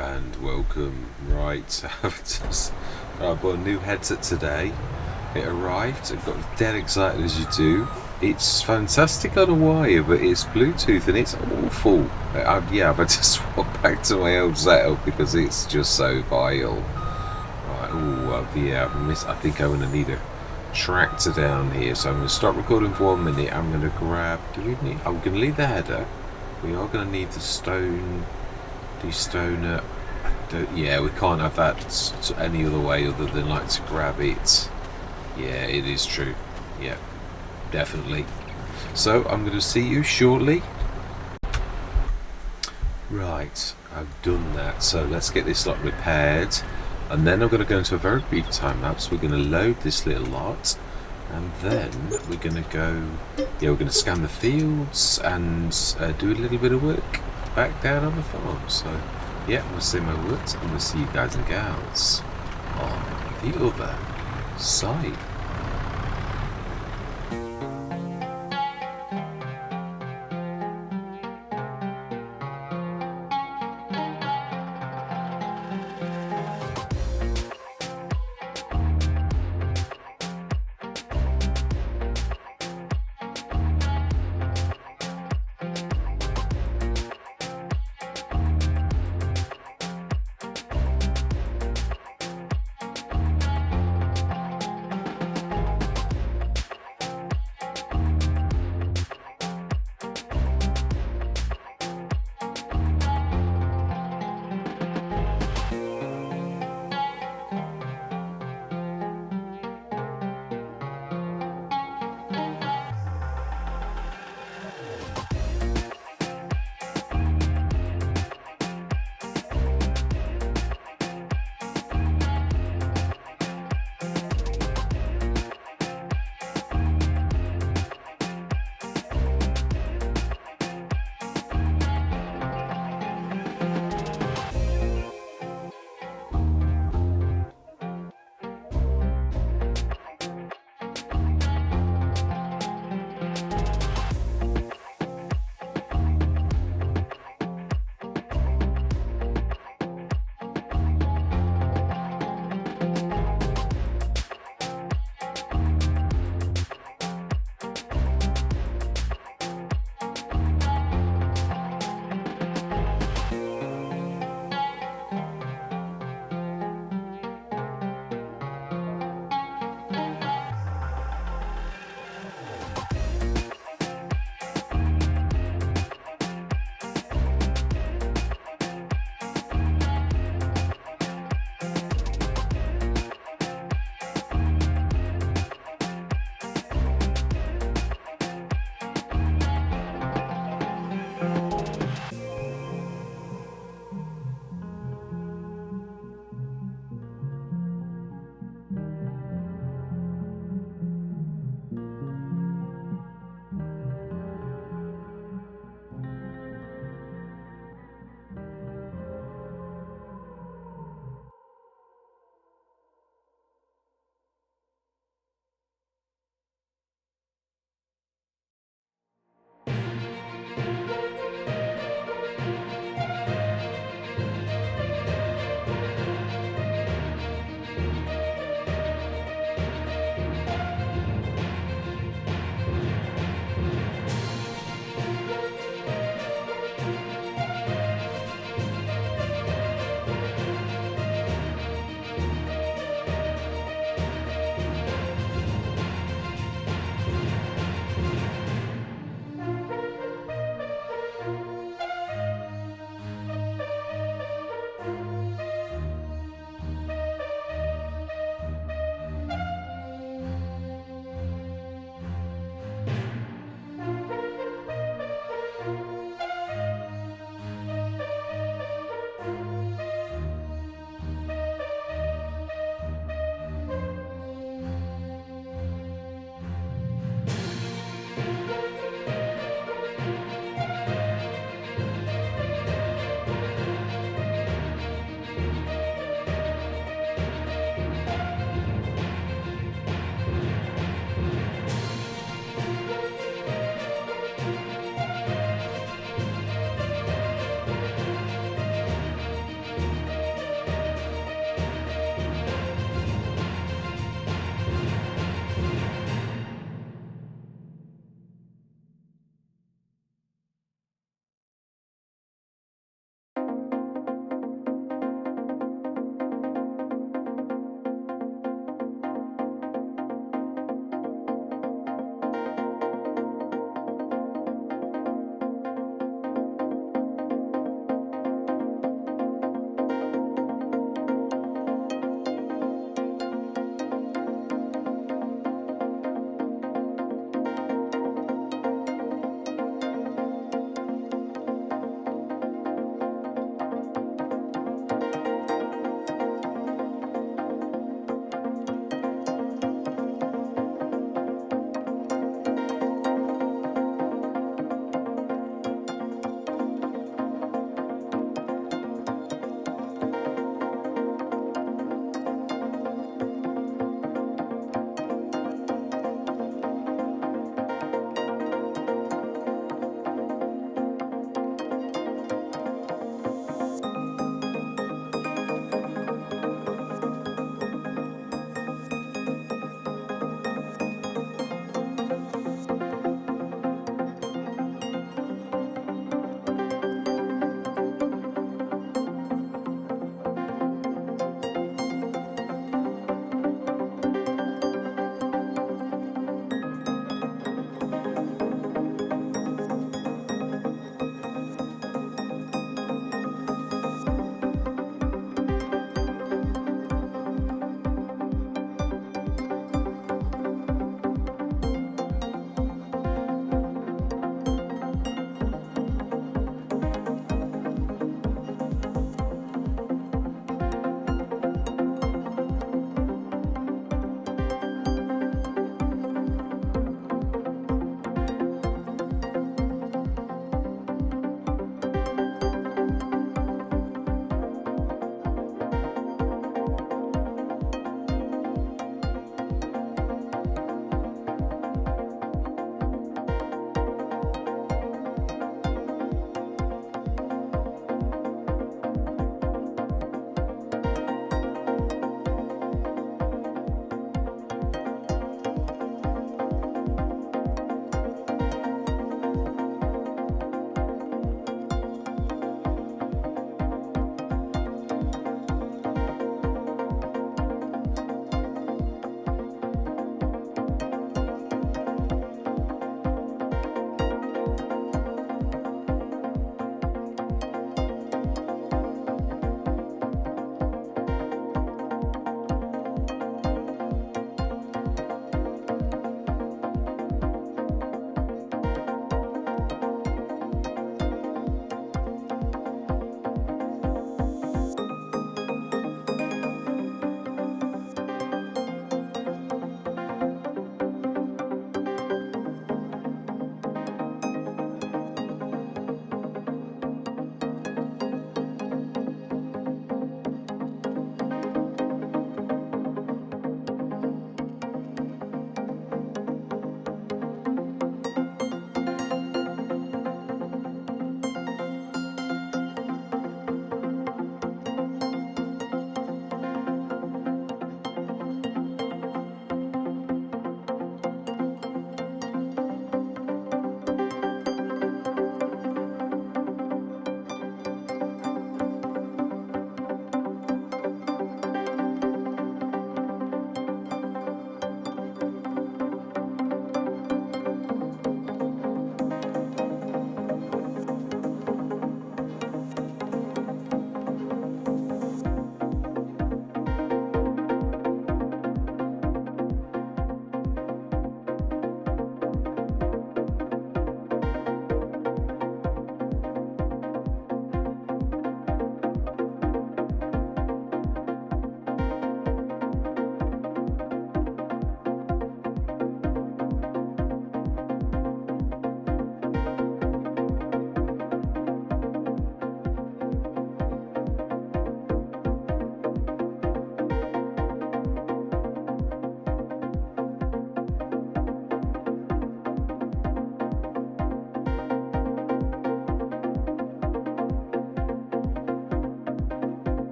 and welcome. Right, I bought a new headset today. It arrived. I got dead excited as you do. It's fantastic on a wire, but it's Bluetooth and it's awful. I've had to swap back to my old setup because it's just so vile. Right, I think I'm going to need a tractor down here, so I'm going to stop recording for 1 minute. I'm going to grab. I'm going to leave the header. We are going to need the destoner. We can't have that any other way other than like to grab it. Yeah, it is true. Yeah, definitely. So I'm going to see you shortly. Right, I've done that. So let's get this lot repaired, and then I'm going to go into a very brief time lapse. We're going to load this little lot, and then we're going to go. Yeah, we're going to scan the fields and do a little bit of work back down on the farm. So yeah, I'm going to say my words, and we'll see you guys and gals on the other side.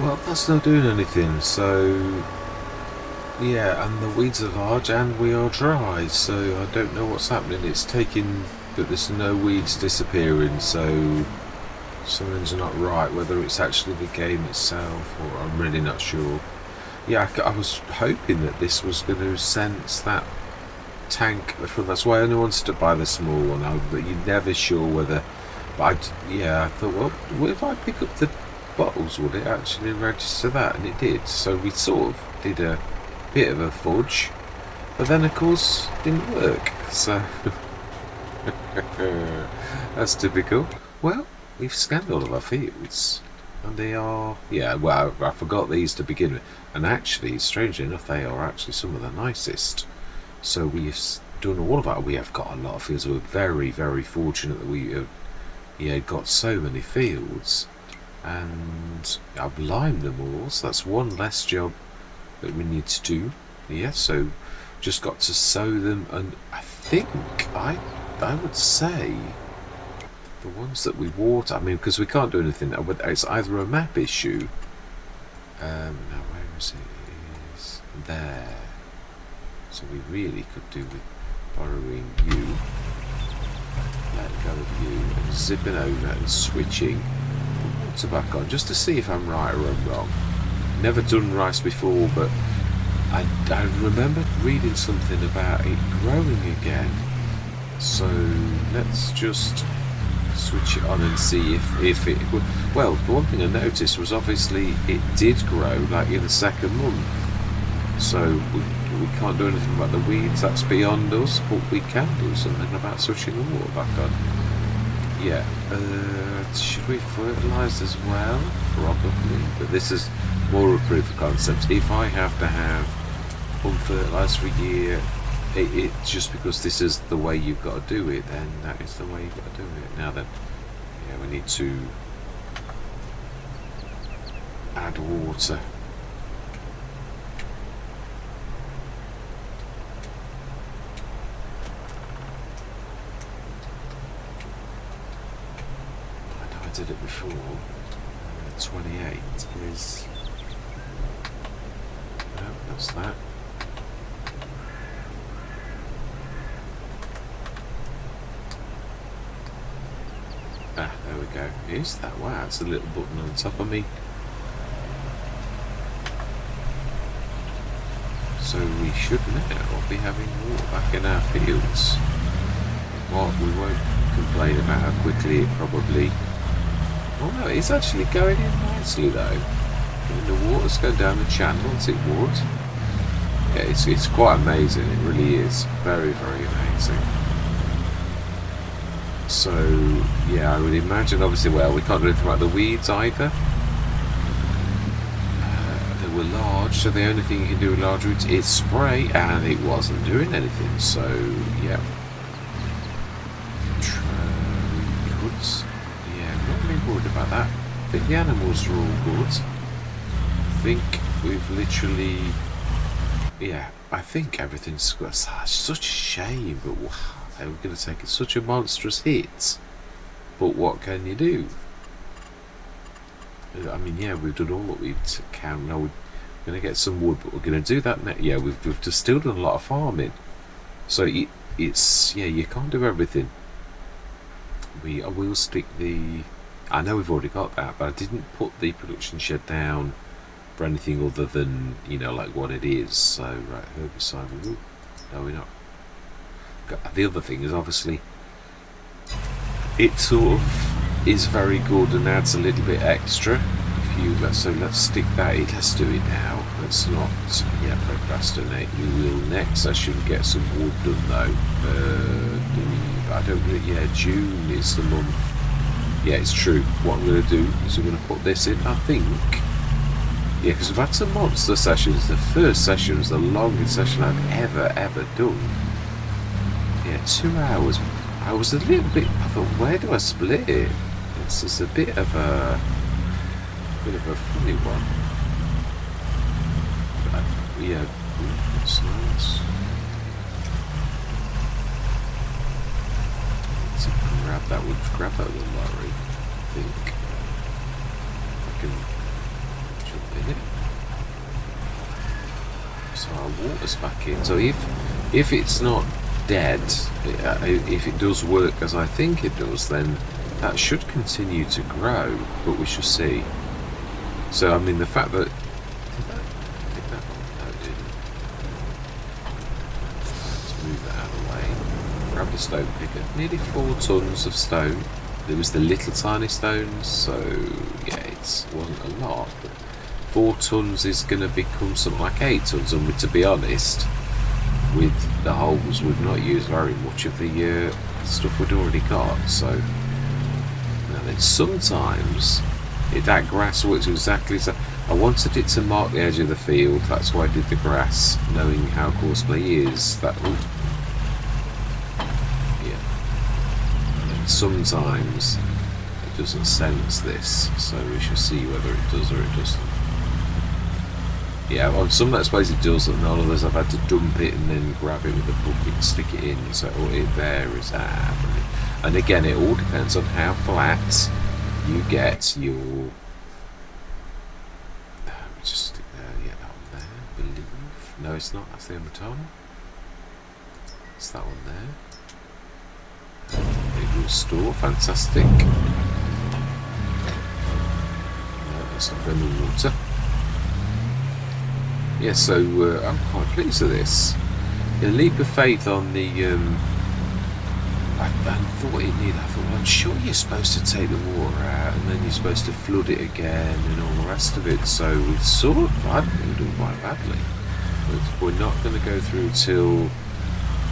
Well, that's not doing anything, so yeah, and the weeds are large and we are dry, so I don't know what's happening. It's taking, but there's no weeds disappearing, so something's not right, whether it's actually the game itself or I'm really not sure. Yeah, I was hoping that this was going to sense that tank, that's why I only wanted to buy the small one, but you're never sure whether, but I thought, well, what if I pick up the bottles, would it actually register that? And it did, so we sort of did a bit of a fudge, but then of course didn't work, so that's typical. Well, we've scanned all of our fields and they are, well, I forgot these to begin with, and actually strangely enough they are actually some of the nicest. So we've done all of that. We have got a lot of fields. We're very, very fortunate that we have got so many fields, and I've limed them all, so that's one less job that we need to do. Yeah, so just got to sow them, and I think I would say the ones that we water, I mean, because we can't do anything, it's either a map issue, now where is it? Is there, so we really could do with borrowing you, let go of you, and zipping over and switching water back on, just to see if I'm right or I'm wrong. Never done rice before, but I remember reading something about it growing again, so let's just switch it on and see if it would. Well, the one thing I noticed was obviously it did grow like in the second month, so we can't do anything about the weeds, that's beyond us, but we can do something about switching the water back on. Yeah, should we fertilise as well? Probably, but this is more a proof of concept. If I have to have unfertilised for a year, it's just because this is the way you've got to do it, then that is the way you've got to do it. Now then, yeah, we need to add water. I know I did it before. 28 is... no, that's that. Ah, there we go. Is that? Wow, it's a little button on top of me. So we should now be having water back in our fields. Well, we won't complain about how quickly it probably... oh no, it's actually going in nicely though. And the water's going down the channel as it would. Yeah, it's quite amazing, it really is. Very, very amazing. So, yeah, I would imagine, obviously, well, we can't do anything about the weeds either. They were large, so the only thing you can do with large weeds is spray, and it wasn't doing anything, so, yeah. I'm not really worried about that. I think the animals are all good. I think we've literally... yeah, I think everything's good. It's such a shame, but wow. They were going to take such a monstrous hit, but what can you do? I mean, yeah, we've done all that we can. Now we're going to get some wood, but we're going to do that next. Yeah, we've just still done a lot of farming, so it's yeah, you can't do everything. I will stick the... I know we've already got that, but I didn't put the production shed down for anything other than, you know, like what it is. So right, herbicide. No, we're not. The other thing is obviously it sort of is very good and adds a little bit extra. If you let's stick that in. Let's do it now. Let's not procrastinate. We will next session get some wood done though. I don't really. Yeah, June is the month. Yeah, it's true. What I'm going to do is we're going to put this in. I think. Yeah, because we've had some monster sessions. The first session was the longest session I've ever done. Yeah, 2 hours. I was a little bit... I thought, where do I split it? It's just a bit of a funny one. But, yeah, that's nice. Let's grab that wood. Grab that little lorry. I think I can... minute. So our water's back in. So if it's not dead, if it does work as I think it does, then that should continue to grow, but we shall see. So I mean, the fact that let's move that out of the way. Grab the stone picker. Nearly 4 tons of stone. There was the little tiny stones, so yeah, it wasn't a lot, but 4 tons is going to become something like 8 tons, and to be honest, with the holes, we've not used very much of the stuff we'd already got. So now then, sometimes that grass works exactly so. I wanted it to mark the edge of the field, that's why I did the grass, knowing how courseplay is. That would, yeah. And sometimes it doesn't sense this, so we shall see whether it does or it doesn't. Yeah, on some let's plays it does, and on others I've had to dump it and then grab it with a bucket and stick it in, so it varies. And again, it all depends on how flat you get your... just stick there, yeah, that one there, I believe. No, it's not, that's the baton. It's that one there. It will store, fantastic. No, that's not going in the water. Yeah, so I'm quite pleased with this. A leap of faith on the... I thought it needed... I thought, well, I'm sure you're supposed to take the water out and then you're supposed to flood it again and all the rest of it. So it's sort of... I think we're doing quite badly. But we're not going to go through till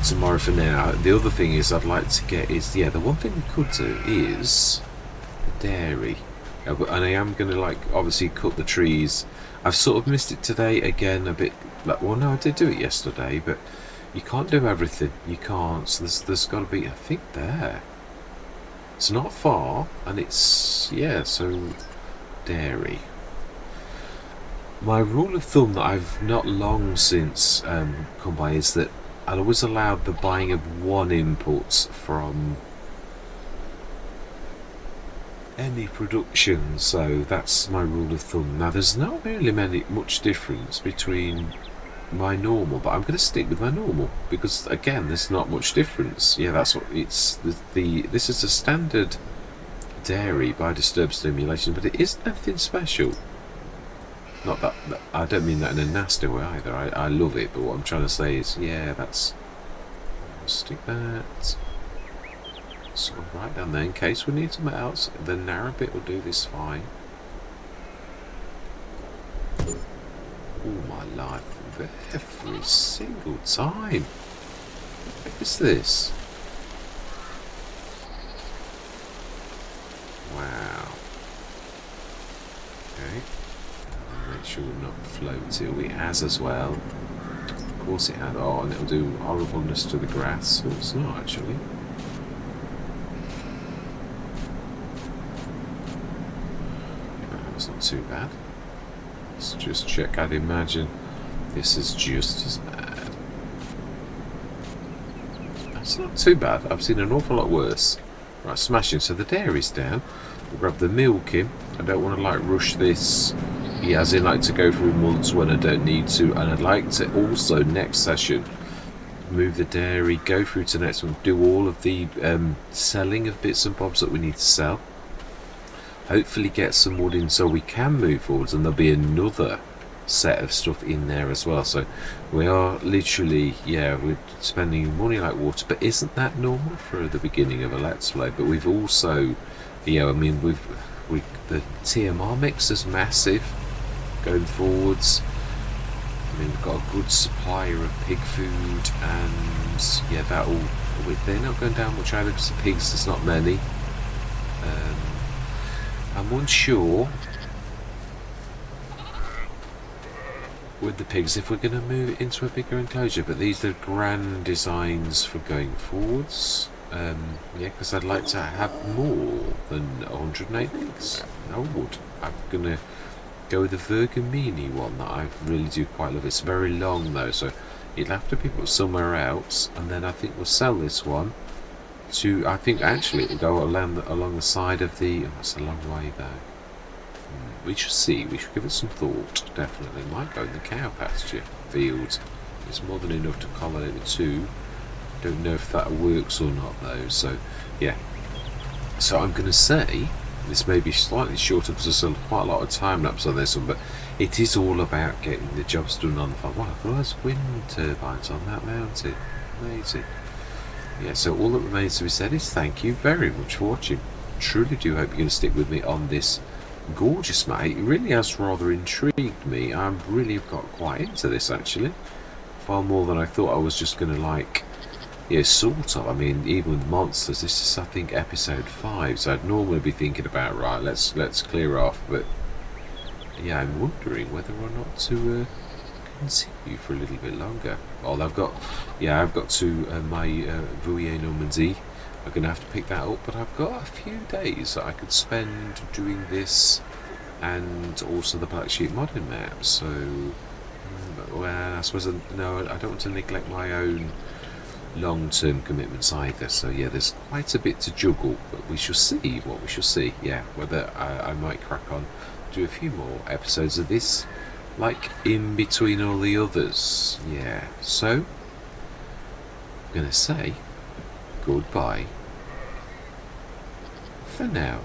tomorrow for now. The other thing is I'd like to get is... Yeah, the one thing we could do is the dairy. And I am going to, like, obviously cut the trees. I've sort of missed it today again a bit. Like, well, no, I did do it yesterday, but you can't do everything. You can't. So there's got to be, I think, there. It's not far, and it's, yeah, so dairy. My rule of thumb that I've not long since come by is that I'll always allow the buying of 1 input from any production, so that's my rule of thumb. Now there's not really much difference between my normal, but I'm going to stick with my normal because again there's not much difference. Yeah, that's what it's this is a standard dairy by disturb stimulation, but it isn't anything special. Not that I don't mean that in a nasty way either. I love it, but what I'm trying to say is, yeah, that's, I'll stick that sort of right down there in case we need something else. The narrow bit will do this fine. Oh my life, every single time. What is this? Wow. Okay. Make sure we're not floating. It has as well. Of course it had. Oh, and it'll do horribleness to the grass. Oh, it's not actually. That's not too bad. Let's just check. I'd imagine this is just as bad. That's not too bad. I've seen an awful lot worse. Right, smashing. So the dairy's down. We'll grab the milk in. I don't want to like rush this. Yeah, as in like to go through months when I don't need to. And I'd like to also next session move the dairy, go through to the next one, do all of the selling of bits and bobs that we need to sell. Hopefully get some wood in so we can move forwards, and there'll be another set of stuff in there as well. So we are literally, yeah, we're spending money like water, but isn't that normal for the beginning of a Let's Play? But we've also, you know, I mean, the TMR mix is massive going forwards. I mean, we've got a good supplier of pig food, and yeah, that all, they're not going down much either because the pigs, there's not many. I'm unsure with the pigs if we're going to move it into a bigger enclosure, but these are grand designs for going forwards. Yeah, because I'd like to have more than 108 pigs. I would. I'm going to go with the Vergamini one that I really do quite love. It's very long though, so it'll have to be put somewhere else, and then I think we'll sell this one to, I think actually it'll go along the side of the, oh, that's a long way though. we shall see. We shall give it some thought. Definitely might go in the cow pasture field. It's more than enough to accommodate the two. Don't know if that works or not though. So yeah. So I'm going to say this may be slightly shorter because there's still quite a lot of time lapse on this one, but it is all about getting the jobs done on the farm. Wow, there's wind turbines on that mountain. Amazing. Yeah, so all that remains to be said is thank you very much for watching. Truly do hope you're going to stick with me on this gorgeous mate. It really has rather intrigued me. I really have got quite into this actually. Far more than I thought I was just going to like. Yeah, sort of. I mean, even with monsters, this is I think episode 5, so I'd normally be thinking about right, let's clear off, but yeah, I'm wondering whether or not to continue for a little bit longer. Well, I've got to my Vouillet Normandy. I'm going to have to pick that up, but I've got a few days that I could spend doing this and also the Black Sheep Modern map, so well, I suppose no, I don't want to neglect my own long-term commitments either, so yeah, there's quite a bit to juggle, but we shall see what we shall see. Yeah, whether I might crack on, do a few more episodes of this, like in between all the others. Yeah, so I'm gonna say goodbye for now.